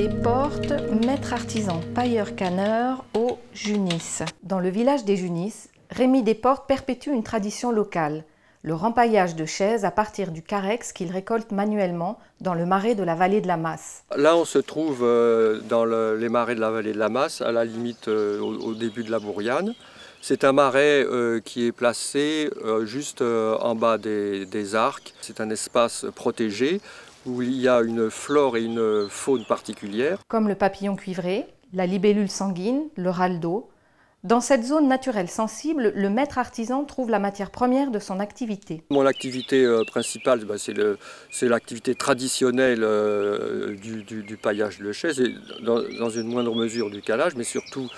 Desportes, maître artisan pailleur-canneur au Junis. Dans le village des Junis, Rémy Desportes perpétue une tradition locale, le rempaillage de chaises à partir du carex qu'il récolte manuellement dans le marais de la vallée de la Masse. Là, on se trouve dans les marais de la vallée de la Masse, à la limite au début de la Bouriane. C'est un marais qui est placé juste en bas des arcs. C'est un espace protégé où il y a une flore et une faune particulières. Comme le papillon cuivré, la libellule sanguine, le râle d'eau. Dans cette zone naturelle sensible, le maître artisan trouve la matière première de son activité. Mon activité principale, c'est l'activité traditionnelle du paillage de chaises, et dans une moindre mesure du calage, mais surtout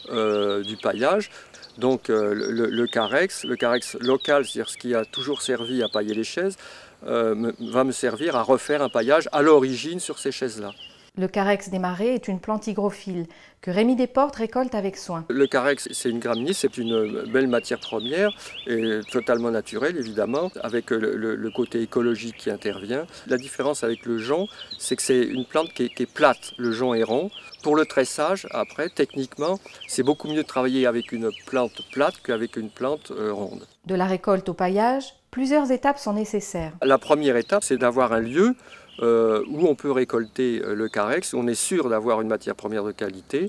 du paillage. Donc le carex local, c'est-à-dire ce qui a toujours servi à pailler les chaises, va me servir à refaire un paillage à l'origine sur ces chaises-là. Le carex des marais est une plante hygrophile que Rémy Desportes récolte avec soin. Le carex, c'est une graminée, c'est une belle matière première et totalement naturelle évidemment, avec le côté écologique qui intervient. La différence avec le jonc, c'est que c'est une plante qui est plate, le jonc est rond. Pour le tressage, après, techniquement, c'est beaucoup mieux de travailler avec une plante plate qu'avec une plante ronde. De la récolte au paillage, plusieurs étapes sont nécessaires. La première étape, c'est d'avoir un lieu où on peut récolter le carex, où on est sûr d'avoir une matière première de qualité.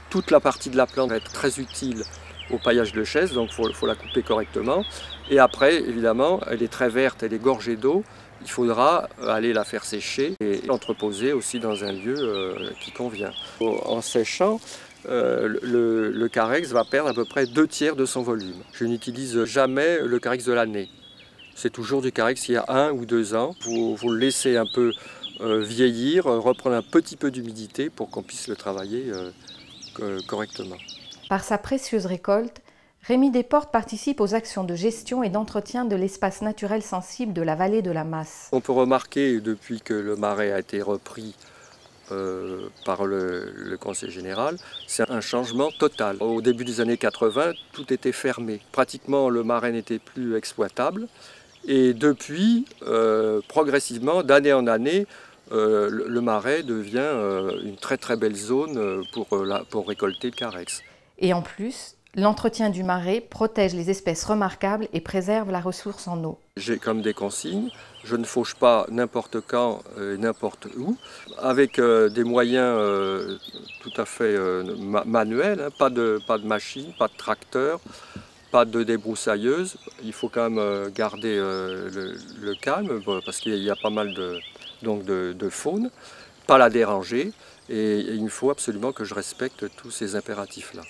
Toute la partie de la plante va être très utile au paillage de chaises, donc il faut la couper correctement. Et après, évidemment, elle est très verte, elle est gorgée d'eau. Il faudra aller la faire sécher et l'entreposer aussi dans un lieu qui convient. En séchant, le carex va perdre à peu près 2/3 de son volume. Je n'utilise jamais le carex de l'année. C'est toujours du carex il y a 1 ou 2 ans. Vous le laissez un peu vieillir, reprendre un petit peu d'humidité pour qu'on puisse le travailler correctement. Par sa précieuse récolte, Rémy Desportes participe aux actions de gestion et d'entretien de l'espace naturel sensible de la vallée de la Masse. On peut remarquer, depuis que le marais a été repris par le Conseil général, c'est un changement total. Au début des années 80, tout était fermé. Pratiquement, le marais n'était plus exploitable. Et depuis, progressivement, d'année en année, le marais devient une très très belle zone pour récolter le carex. Et en plus, l'entretien du marais protège les espèces remarquables et préserve la ressource en eau. J'ai comme des consignes, je ne fauche pas n'importe quand, n'importe où, avec des moyens tout à fait manuels, hein, pas de machine, pas de tracteur, pas de débroussailleuse. Il faut quand même garder le calme parce qu'il y a pas mal de faune, pas la déranger et il faut absolument que je respecte tous ces impératifs-là.